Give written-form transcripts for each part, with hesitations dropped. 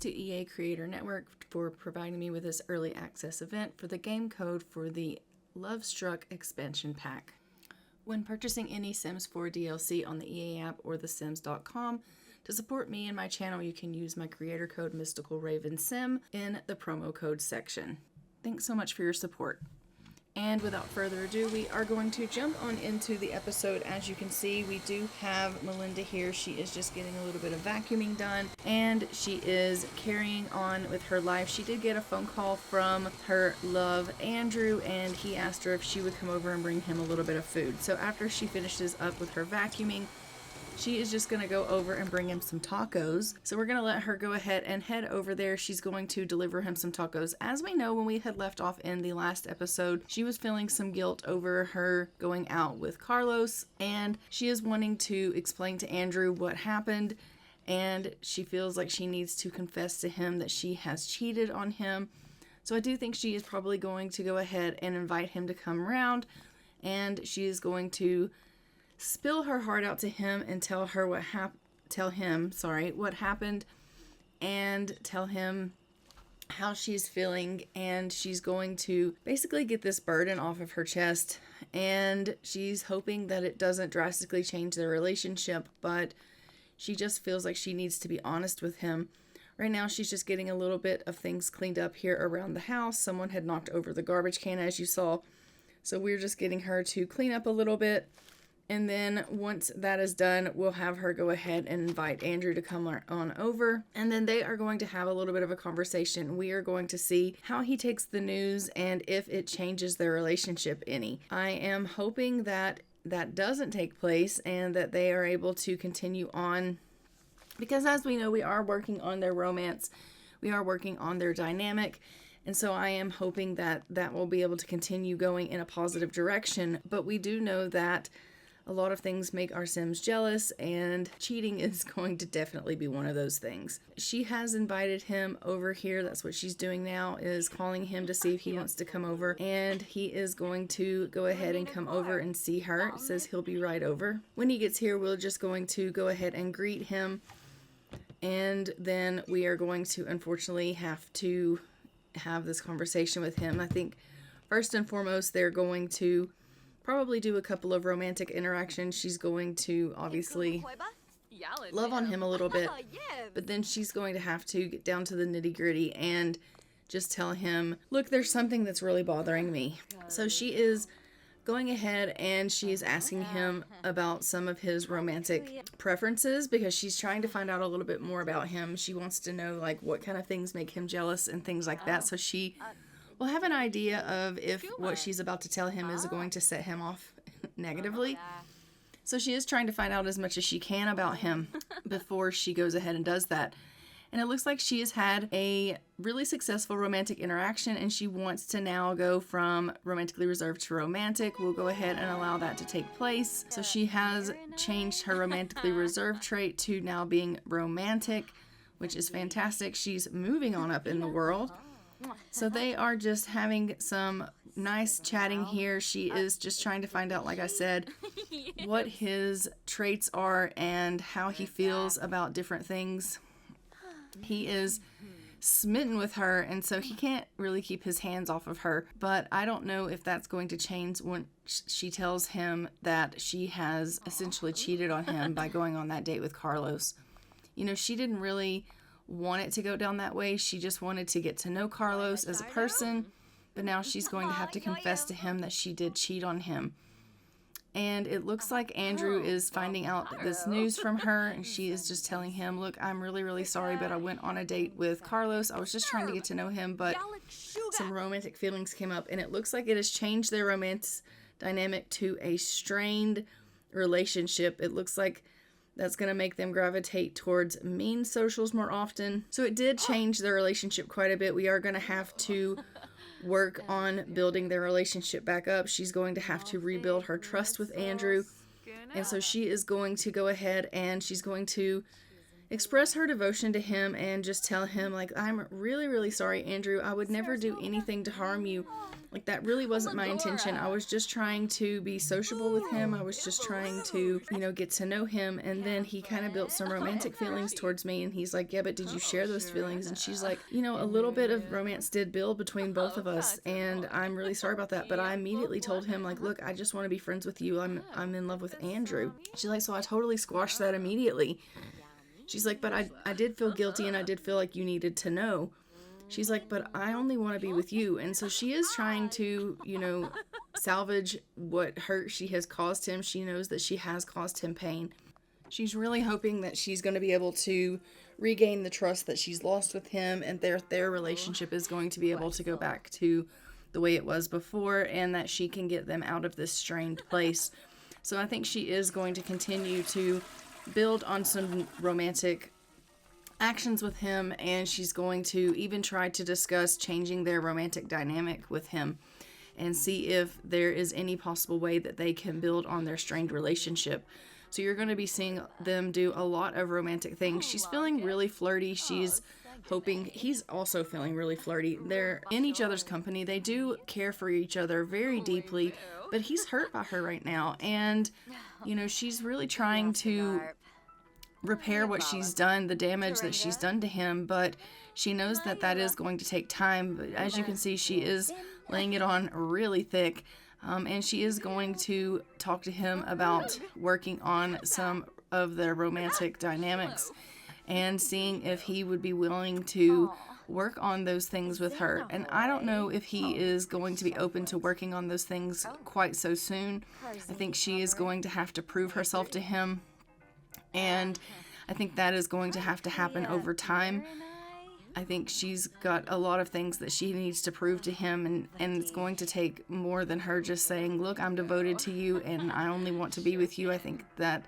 to EA Creator Network for providing me with this early access event for the game code for the LoveStruck Expansion Pack. When purchasing any Sims 4 DLC on the EA app or thesims.com, to support me and my channel, you can use my creator code Misticalravensim in the promo code section. Thanks so much for your support. And without further ado, we are going to jump on into the episode. As you can see, we do have Melinda here. She is just getting a little bit of vacuuming done, and she is carrying on with her life. She did get a phone call from her love, Andrew, and he asked her if she would come over and bring him a little bit of food. So after she finishes up with her vacuuming, she is just going to go over and bring him some tacos. So we're going to let her go ahead and head over there. She's going to deliver him some tacos. As we know, when we had left off in the last episode, she was feeling some guilt over her going out with Carlos, and she is wanting to explain to Andrew what happened, and she feels like she needs to confess to him that she has cheated on him. So I do think she is probably going to go ahead and invite him to come around, and she is going to spill her heart out to him and tell him what happened, and tell him how she's feeling, and she's going to basically get this burden off of her chest, and she's hoping that it doesn't drastically change their relationship, but she just feels like she needs to be honest with him. Right now she's just getting a little bit of things cleaned up here around the house. Someone had knocked over the garbage can, as you saw, so we're just getting her to clean up a little bit. And then once that is done, we'll have her go ahead and invite Andrew to come on over. And then they are going to have a little bit of a conversation. We are going to see how he takes the news and if it changes their relationship any. I am hoping that that doesn't take place and that they are able to continue on. Because as we know, we are working on their romance. We are working on their dynamic. And so I am hoping that that will be able to continue going in a positive direction. But we do know that a lot of things make our Sims jealous, and cheating is going to definitely be one of those things. She has invited him over here. That's what she's doing now, is calling him to see if he wants to come over, and he is going to go ahead and come over and see her. It says he'll be right over. When he gets here, we're just going to go ahead and greet him, and then we are going to unfortunately have to have this conversation with him. I think first and foremost, they're going to probably do a couple of romantic interactions. She's going to obviously love on him a little bit, but then she's going to have to get down to the nitty-gritty and just tell him, look, there's something that's really bothering me. So she is going ahead and she is asking him about some of his romantic preferences, because she's trying to find out a little bit more about him. She wants to know like what kind of things make him jealous and things like that. So she will have an idea of if what she's about to tell him is going to set him off negatively. So she is trying to find out as much as she can about him before she goes ahead and does that. And it looks like she has had a really successful romantic interaction, and she wants to now go from romantically reserved to romantic. We'll go ahead and allow that to take place. So she has changed her romantically reserved trait to now being romantic, which is fantastic. She's moving on up in the world. So they are just having some nice chatting here. She is just trying to find out, like I said, what his traits are and how he feels about different things. He is smitten with her, and so he can't really keep his hands off of her. But I don't know if that's going to change when she tells him that she has essentially cheated on him by going on that date with Carlos. You know, she didn't really want it to go down that way. She just wanted to get to know Carlos as a person, but now she's going to have to confess to him that she did cheat on him. And it looks like Andrew is finding out this news from her, and she is just telling him, look, I'm really, really sorry, but I went on a date with Carlos. I was just trying to get to know him, but some romantic feelings came up, and it looks like it has changed their romance dynamic to a strained relationship. It looks like that's going to make them gravitate towards mean socials more often. So it did change their relationship quite a bit. We are going to have to work on building their relationship back up. She's going to have to rebuild her trust with Andrew. And so she is going to go ahead and she's going to express her devotion to him and just tell him, like, I'm really, really sorry, Andrew. I would never do anything to harm you. Like, that really wasn't my intention. I was just trying to be sociable with him. I was just trying to, get to know him. And then he kind of built some romantic feelings towards me. And he's like, yeah, but did you share those feelings? And she's like, a little bit of romance did build between both of us. And I'm really sorry about that. But I immediately told him, like, look, I just want to be friends with you. I'm in love with Andrew. She's like, so I totally squashed that immediately. She's like, but I did feel guilty and I did feel like you needed to know. She's like, but I only want to be with you. And so she is trying to, salvage what hurt she has caused him. She knows that she has caused him pain. She's really hoping that she's going to be able to regain the trust that she's lost with him, and their relationship is going to be able to go back to the way it was before, and that she can get them out of this strained place. So I think she is going to continue to build on some romantic actions with him, and she's going to even try to discuss changing their romantic dynamic with him and see if there is any possible way that they can build on their strained relationship. So you're going to be seeing them do a lot of romantic things. She's feeling really flirty. She's hoping he's also feeling really flirty. They're in each other's company. They do care for each other very deeply, but he's hurt by her right now. And, she's really trying to repair what she's done, the damage that she's done to him, but she knows that that is going to take time. But as you can see, she is laying it on really thick, and she is going to talk to him about working on some of their romantic dynamics and seeing if he would be willing to work on those things with her. And I don't know if he is going to be open to working on those things quite so soon. I think she is going to have to prove herself to him, and I think that is going to have to happen over time. I think she's got a lot of things that she needs to prove to him, and it's going to take more than her just saying, look, I'm devoted to you and I only want to be with you. I think that,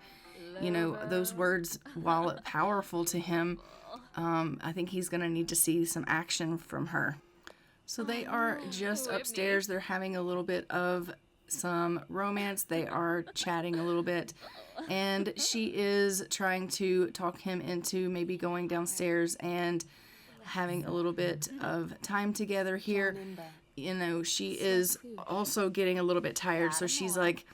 those words, while powerful to him, I think he's going to need to see some action from her. So they are just upstairs. They're having a little bit of some romance. They are chatting a little bit, and she is trying to talk him into maybe going downstairs and having a little bit of time together here. She is also getting a little bit tired, so she's like,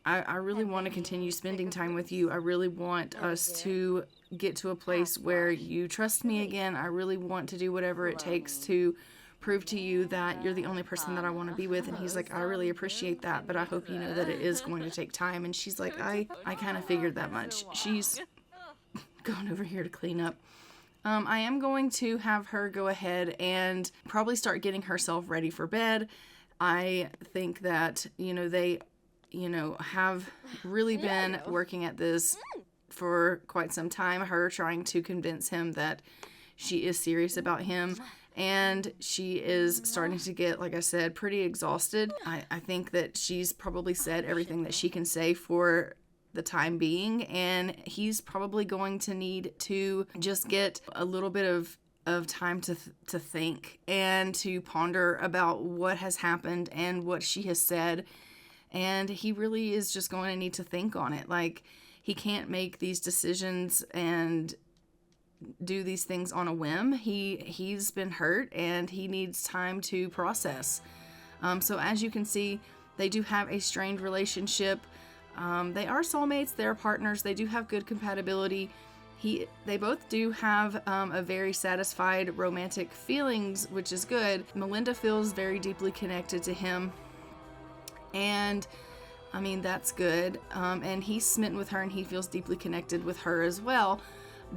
I really want to continue spending time with you. I really want us to get to a place where you trust me again. I really want to do whatever it takes to prove to you that you're the only person that I want to be with. And he's like, I really appreciate that, but I hope you know that it is going to take time. And she's like, I kind of figured that much. She's going over here to clean up. I am going to have her go ahead and probably start getting herself ready for bed. I think that, they, have really been working at this for quite some time. Her trying to convince him that she is serious about him. And she is starting to get, like I said, pretty exhausted. I think that she's probably said everything that she can say for the time being, and he's probably going to need to just get a little bit of time to think and to ponder about what has happened and what she has said. And he really is just going to need to think on it. Like, he can't make these decisions and do these things on a whim. He's been hurt and he needs time to process. So as you can see, they do have a strained relationship. They are soulmates, they're partners, they do have good compatibility. They both do have a very satisfied romantic feelings, which is good. Melinda feels very deeply connected to him, and that's good. And he's smitten with her and he feels deeply connected with her as well.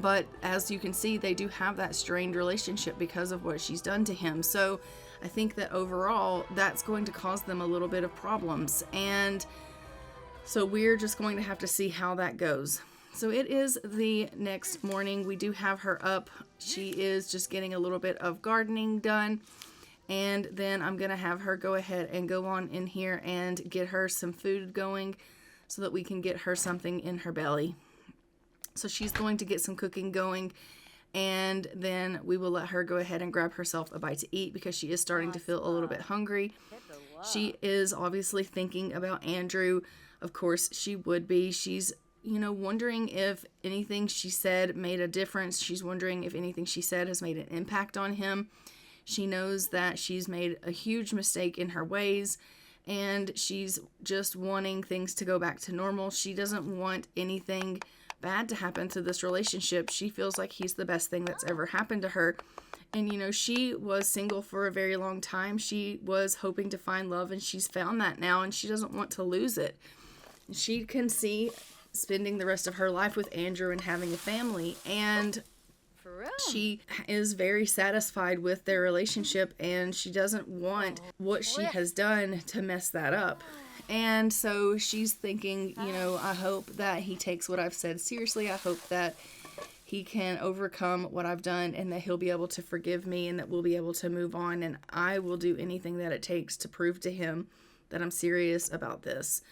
But as you can see, they do have that strained relationship because of what she's done to him. So I think that overall, that's going to cause them a little bit of problems. And so we're just going to have to see how that goes. So it is the next morning. We do have her up. She is just getting a little bit of gardening done. And then I'm going to have her go ahead and go on in here and get her some food going so that we can get her something in her belly. So she's going to get some cooking going, and then we will let her go ahead and grab herself a bite to eat because she is starting to feel a little bit hungry. She is obviously thinking about Andrew. Of course, she would be. She's, wondering if anything she said made a difference. She's wondering if anything she said has made an impact on him. She knows that she's made a huge mistake in her ways, and she's just wanting things to go back to normal. She doesn't want anything bad to happen to this relationship. She feels like he's the best thing that's ever happened to her. And, she was single for a very long time. She was hoping to find love, and she's found that now, and she doesn't want to lose it. She can see spending the rest of her life with Andrew and having a family, and she is very satisfied with their relationship, and she doesn't want what she has done to mess that up. And so she's thinking, I hope that he takes what I've said seriously. I hope that he can overcome what I've done, and that he'll be able to forgive me, and that we'll be able to move on, and I will do anything that it takes to prove to him that I'm serious about this.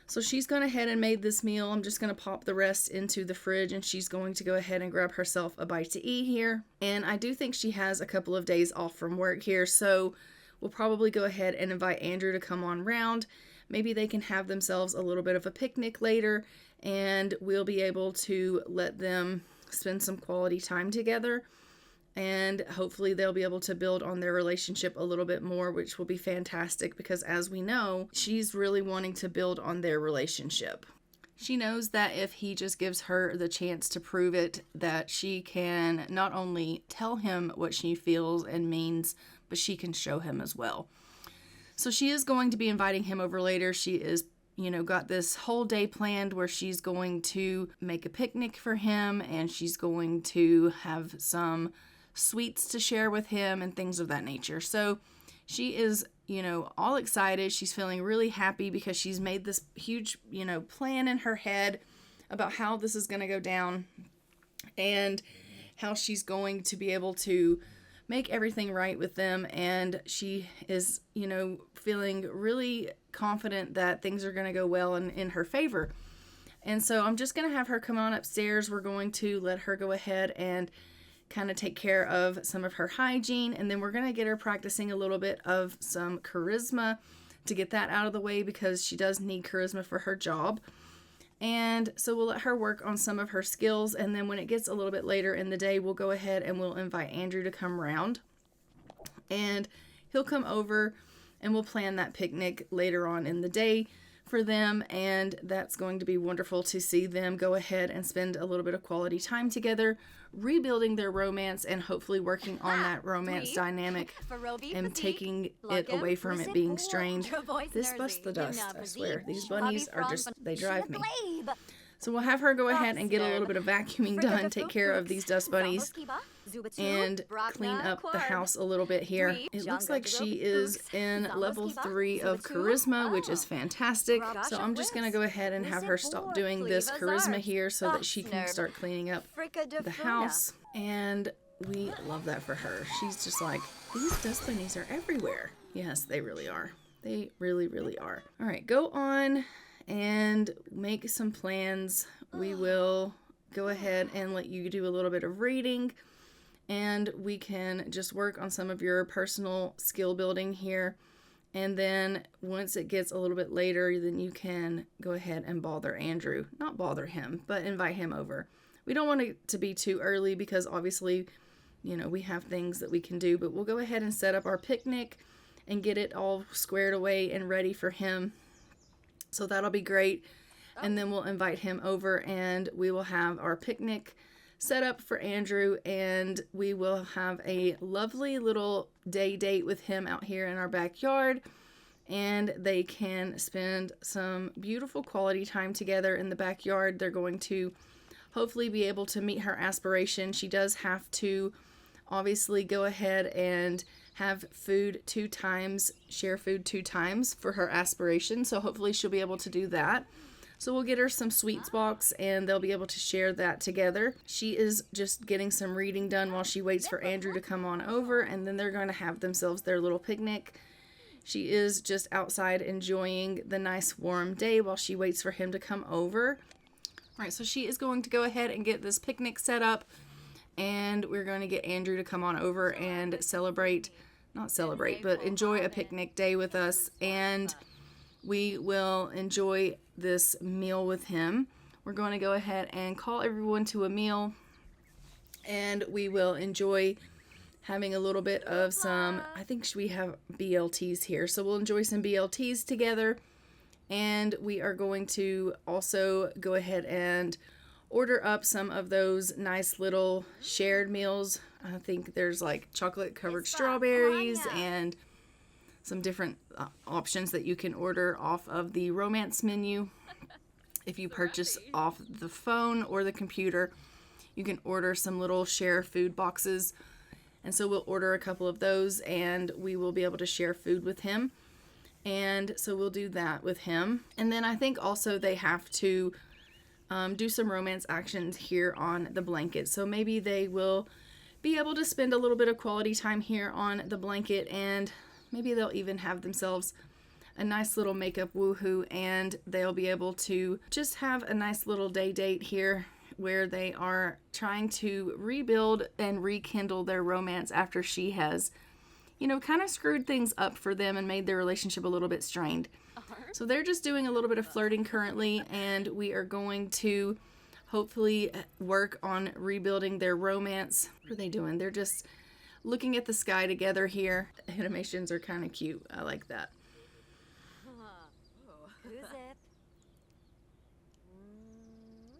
So she's gone ahead and made this meal. I'm just going to pop the rest into the fridge, and she's going to go ahead and grab herself a bite to eat here. And I do think she has a couple of days off from work here, so we'll probably go ahead and invite Andrew to come on round. Maybe they can have themselves a little bit of a picnic later, and we'll be able to let them spend some quality time together. And hopefully they'll be able to build on their relationship a little bit more, which will be fantastic, because as we know, she's really wanting to build on their relationship. She knows that if he just gives her the chance to prove it, that she can not only tell him what she feels and means, but she can show him as well. So she is going to be inviting him over later. She is got this whole day planned where she's going to make a picnic for him, and she's going to have some sweets to share with him and things of that nature. So she is, all excited. She's feeling really happy because she's made this huge, plan in her head about how this is going to go down and how she's going to be able to make everything right with them. And she is, feeling really confident that things are going to go well in her favor. And so I'm just going to have her come on upstairs. We're going to let her go ahead and kind of take care of some of her hygiene, and then we're going to get her practicing a little bit of some charisma to get that out of the way, because she does need charisma for her job. And so we'll let her work on some of her skills, and then when it gets a little bit later in the day, we'll go ahead and we'll invite Andrew to come around, and he'll come over and we'll plan that picnic later on in the day for them. And that's going to be wonderful to see them go ahead and spend a little bit of quality time together, rebuilding their romance, and hopefully working on that romance dynamic and taking it away from it being strained. This busts the dust, I swear. These bunnies are just, they drive me. So we'll have her go ahead and get a little bit of vacuuming done, take care of these dust bunnies, and clean up the house a little bit here. It looks like she is in level 3 of charisma, which is fantastic. So I'm just going to go ahead and have her stop doing this charisma here so that she can start cleaning up the house. And we love that for her. She's just like, these dust bunnies are everywhere. Yes, they really are. They really, really are. All right, go on and make some plans. We will go ahead and let you do a little bit of reading, and we can just work on some of your personal skill building here. And then once it gets a little bit later, then you can go ahead and bother Andrew. Not bother him, but invite him over. We don't want it to be too early because obviously, we have things that we can do, but we'll go ahead and set up our picnic and get it all squared away and ready for him. So that'll be great. And then we'll invite him over, and we will have our picnic set up for Andrew, and we will have a lovely little day date with him out here in our backyard, and they can spend some beautiful quality time together in the backyard. They're going to hopefully be able to meet her aspiration. She does have to obviously go ahead and have food 2 times, share food 2 times for her aspiration. So hopefully she'll be able to do that. So we'll get her some sweets box, and they'll be able to share that together. She is just getting some reading done while she waits for Andrew to come on over, and then they're going to have themselves their little picnic. She is just outside enjoying the nice warm day while she waits for him to come over. All right, so she is going to go ahead and get this picnic set up, and we're going to get Andrew to come on over and enjoy a picnic day with us, and we will enjoy this meal with him. we're going to go ahead and call everyone to a meal, and we will enjoy having a little bit of some, I think we have BLTs here, so we'll enjoy some BLTs together. And we are going to also go ahead and order up some of those nice little shared meals. I think there's like chocolate covered strawberries and some different options that you can order off of the romance menu. If you purchase off the phone or the computer, you can order some little share food boxes. And so we'll order a couple of those, and we will be able to share food with him. And so we'll do that with him. And then I think also they have to do some romance actions here on the blanket. So maybe they will be able to spend a little bit of quality time here on the blanket, and maybe they'll even have themselves a nice little makeup woohoo, and they'll be able to just have a nice little day date here where they are trying to rebuild and rekindle their romance after she has, you know, kind of screwed things up for them and made their relationship a little bit strained. So they're just doing a little bit of flirting currently, and we are going to hopefully work on rebuilding their romance. What are they doing? They're just looking at the sky together here. The animations are kind of cute. I like that.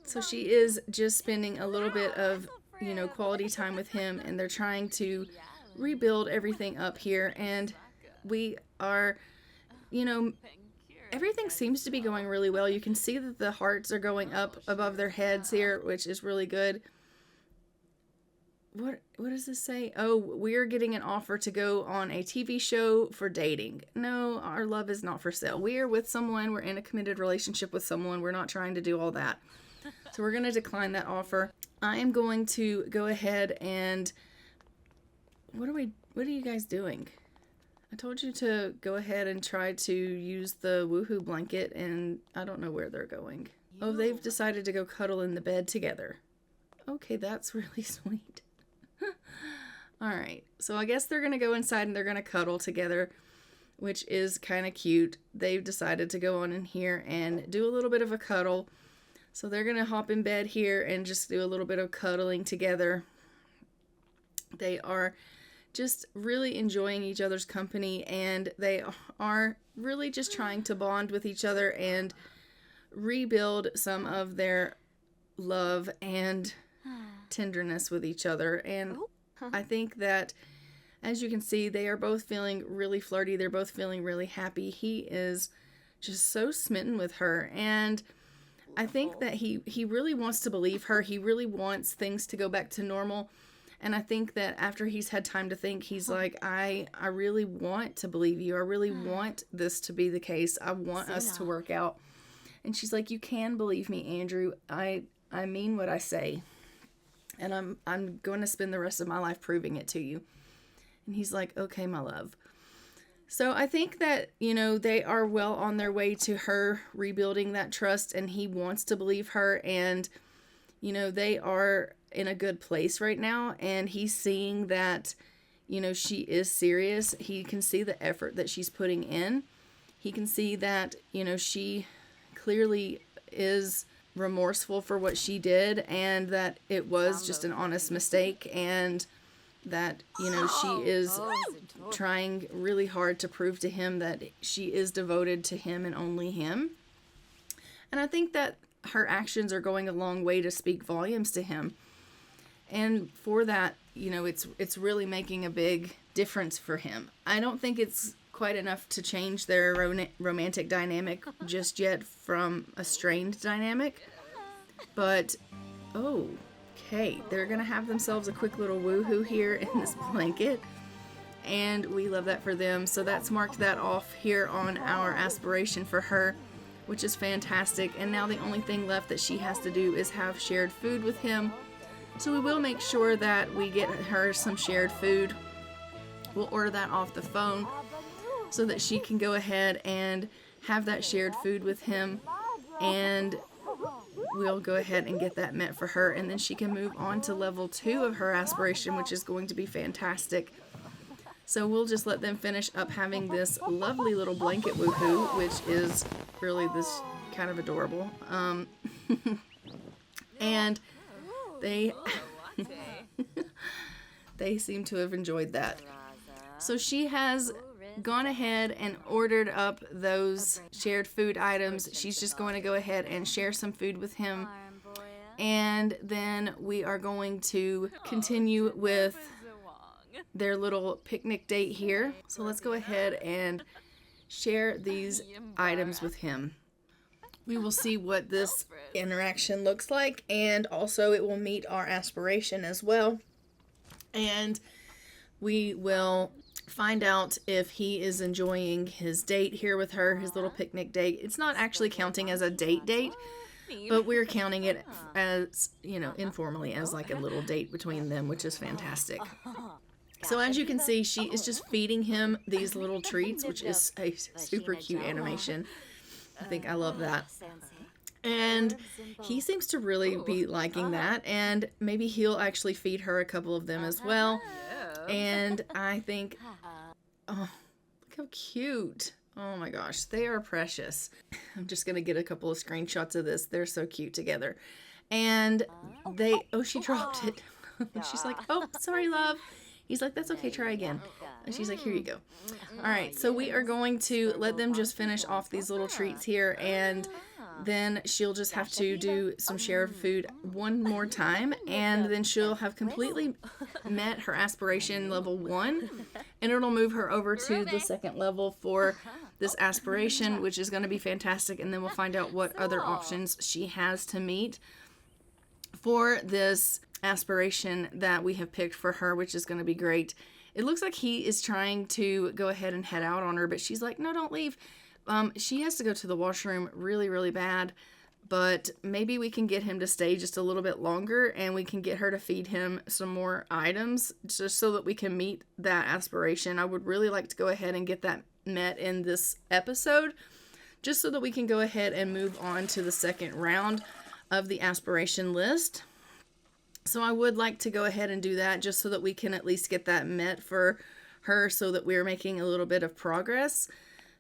So she is just spending a little bit of, you know, quality time with him, and they're trying to rebuild everything up here. And we are, you know, everything seems to be going really well. You can see that the hearts are going up above their heads here, which is really good. What does this say? Oh, we're getting an offer to go on a TV show for dating. No, our love is not for sale. We are with someone. We're in a committed relationship with someone. We're not trying to do all that. So we're going to decline that offer. I am going to go ahead and... What are you guys doing? I told you to go ahead and try to use the woohoo blanket, and I don't know where they're going. Oh, they've decided to go cuddle in the bed together. Okay, that's really sweet. Alright, so I guess they're going to go inside and they're going to cuddle together, which is kind of cute. They've decided to go on in here and do a little bit of a cuddle. So they're going to hop in bed here and just do a little bit of cuddling together. They are just really enjoying each other's company, and they are really just trying to bond with each other and rebuild some of their love and tenderness with each other. And I think that, as you can see, they are both feeling really flirty. They're both feeling really happy. He is just so smitten with her, and I think that he really wants to believe her. He really wants things to go back to normal. And I think that after he's had time to think, he's like, I really want to believe you. I really want this to be the case. I want us to work out. And she's like, you can believe me, Andrew. I mean what I say. And I'm going to spend the rest of my life proving it to you. And he's like, okay, my love. So I think that, you know, they are well on their way to her rebuilding that trust, and he wants to believe her, and, you know, they are in a good place right now, and he's seeing that, you know, she is serious. He can see the effort that she's putting in. He can see that, you know, she clearly is remorseful for what she did, and that it was just an honest mistake, and that, you know, she is trying really hard to prove to him that she is devoted to him and only him. And I think that her actions are going a long way to speak volumes to him. And for that, you know, it's really making a big difference for him. I don't think it's quite enough to change their romantic dynamic just yet from a strained dynamic. But, okay, they're going to have themselves a quick little woohoo here in this blanket. And we love that for them. So that's marked that off here on our aspiration for her, which is fantastic. And now the only thing left that she has to do is have shared food with him. So we will make sure that we get her some shared food. We'll order that off the phone so that she can go ahead and have that shared food with him. And we'll go ahead and get that met for her. And then she can move on to level 2 of her aspiration, which is going to be fantastic. So we'll just let them finish up having this lovely little blanket woohoo, which is really this kind of adorable. And they they seem to have enjoyed that. So she has gone ahead and ordered up those shared food items. She's just going to go ahead and share some food with him. And then we are going to continue with their little picnic date here. So let's go ahead and share these items with him. We will see what this interaction looks like, and also it will meet our aspiration as well. And we will find out if he is enjoying his date here with her, his little picnic date. It's not actually counting as a date, but we're counting it as, informally as like a little date between them, which is fantastic. So as you can see, she is just feeding him these little treats, which is a super cute animation. I think I love that. And he seems to really be liking that, and maybe he'll actually feed her a couple of them as well. And I think, oh, look how cute. Oh my gosh, they are precious. I'm just going to get a couple of screenshots of this. They're so cute together. And she dropped it. She's like, oh, sorry, love. He's like, that's okay, try again. And she's like, here you go. All right, so we are going to let them just finish off these little treats here, and then she'll just have to do some shared food one more time, and then she'll have completely met her aspiration level 1, and it'll move her over to the second level for this aspiration, which is going to be fantastic, and then we'll find out what other options she has to meet for this aspiration that we have picked for her, which is going to be great. It looks like he is trying to go ahead and head out on her, but she's like, no, don't leave. She has to go to the washroom really, really bad, but maybe we can get him to stay just a little bit longer, and we can get her to feed him some more items just so that we can meet that aspiration. I would really like to go ahead and get that met in this episode, just so that we can go ahead and move on to the second round of the aspiration list. So I would like to go ahead and do that just so that we can at least get that met for her, so that we're making a little bit of progress.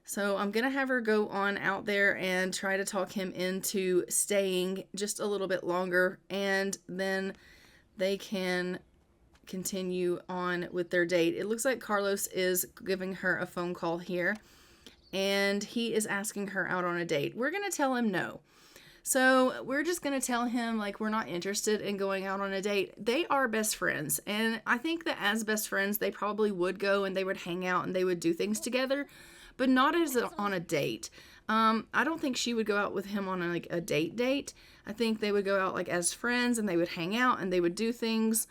So I'm going to have her go on out there and try to talk him into staying just a little bit longer, and then they can continue on with their date. It looks like Carlos is giving her a phone call here, and he is asking her out on a date. We're going to tell him no. So we're just going to tell him, like, we're not interested in going out on a date. They are best friends, and I think that as best friends, they probably would go and they would hang out and they would do things together, but not as on a date. I don't think she would go out with him on a date. I think they would go out like as friends, and they would hang out and they would do things,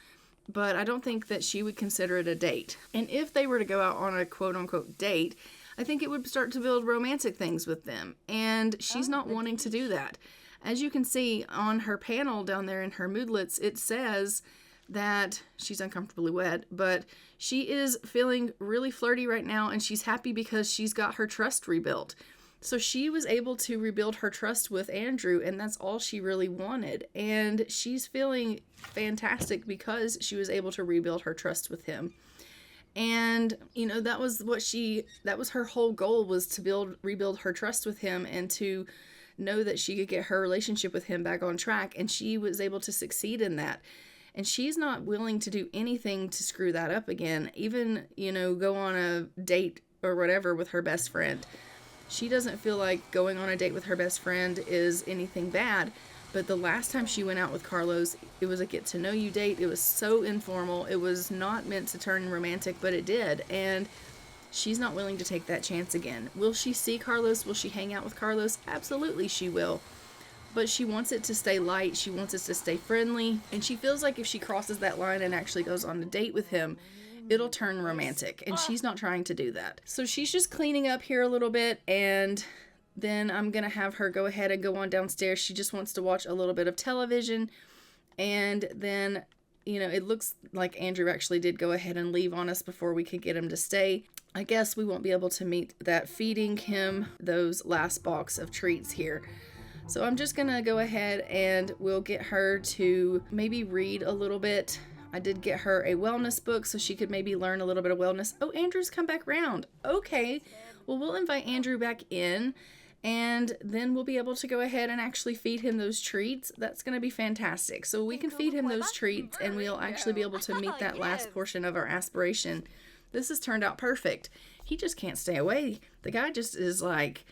but I don't think that she would consider it a date. And if they were to go out on a quote-unquote date, I think it would start to build romantic things with them, and she's not wanting to do that. As you can see on her panel down there in her moodlets, it says that she's uncomfortably wet, but she is feeling really flirty right now, and she's happy because she's got her trust rebuilt. So she was able to rebuild her trust with Andrew, and that's all she really wanted. And she's feeling fantastic because she was able to rebuild her trust with him. And, that was her whole goal, was to rebuild her trust with him, and to know that she could get her relationship with him back on track, and she was able to succeed in that. And she's not willing to do anything to screw that up again, even, go on a date or whatever with her best friend. She doesn't feel like going on a date with her best friend is anything bad, but the last time she went out with Carlos, it was a get-to-know-you date. It was so informal. It was not meant to turn romantic, but it did, and she's not willing to take that chance again. Will she see Carlos? Will she hang out with Carlos? Absolutely she will. But she wants it to stay light. She wants it to stay friendly. And she feels like if she crosses that line and actually goes on a date with him, it'll turn romantic. And she's not trying to do that. So she's just cleaning up here a little bit. And then I'm going to have her go ahead and go on downstairs. She just wants to watch a little bit of television. And then, it looks like Andrew actually did go ahead and leave on us before we could get him to stay. I guess we won't be able to meet that feeding him those last box of treats here. So I'm just going to go ahead and we'll get her to maybe read a little bit. I did get her a wellness book so she could maybe learn a little bit of wellness. Oh, Andrew's come back round. Okay. Well, we'll invite Andrew back in, And then we'll be able to go ahead and actually feed him those treats. That's going to be fantastic. So we can feed him those treats and we'll actually be able to meet that last portion of our aspiration. This has turned out perfect. He just can't stay away. The guy just is like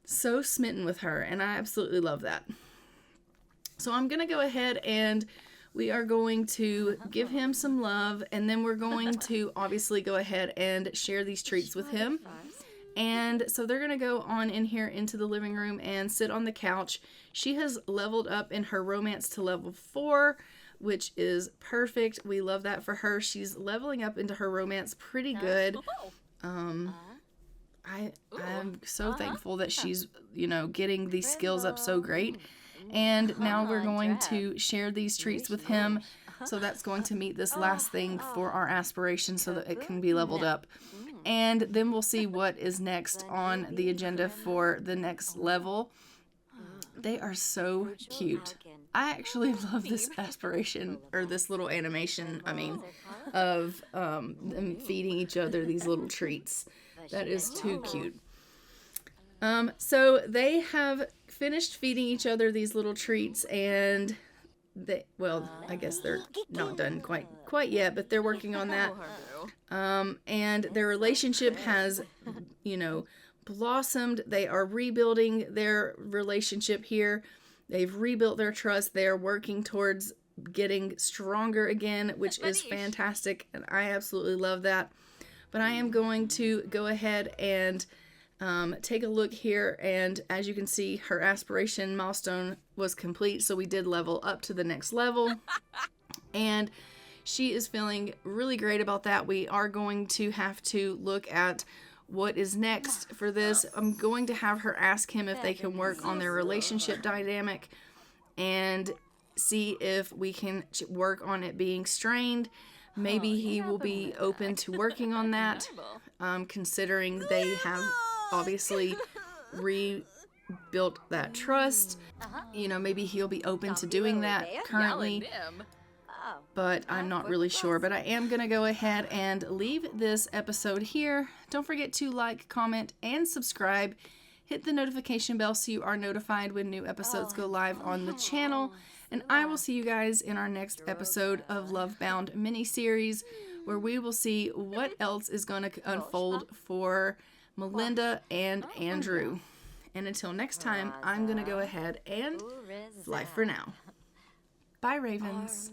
so smitten with her, and I absolutely love that. So I'm going to go ahead and we are going to give him some love, and then we're going to obviously go ahead and share these treats with him. And so they're going to go on in here into the living room and sit on the couch. She has leveled up in her romance to level 4, which is perfect. We love that for her. She's leveling up into her romance pretty good. I'm so thankful that she's, getting these skills up so great. And now we're going to share these treats with him. So that's going to meet this last thing for our aspiration so that it can be leveled up. And then we'll see what is next on the agenda for the next level. They are so cute. I actually love this aspiration, or this little animation, of them feeding each other these little treats. That is too cute. So they have finished feeding each other these little treats, and I guess they're not done quite yet, but they're working on that. And their relationship has, blossomed. They are rebuilding their relationship here. They've rebuilt their trust. They are working towards getting stronger again, which is fantastic, and I absolutely love that. But I am going to go ahead and take a look here, and as you can see, her aspiration milestone was complete, so we did level up to the next level, and she is feeling really great about that. We are going to have to look at what is next for this. I'm going to have her ask him if they can work on their relationship dynamic and see if we can work on it being strained. Maybe he will be open to working on that, considering they have obviously rebuilt that trust. Maybe he'll be open to doing that currently, but I'm not really sure. But I am going to go ahead and leave this episode here. Don't forget to like, comment, and subscribe. Hit the notification bell so you are notified when new episodes go live on the channel. And I will see you guys in our next episode of LoveBound Miniseries, where we will see what else is going to unfold for Melinda and Andrew. And until next time, I'm going to go ahead and fly for now. Bye, Ravens.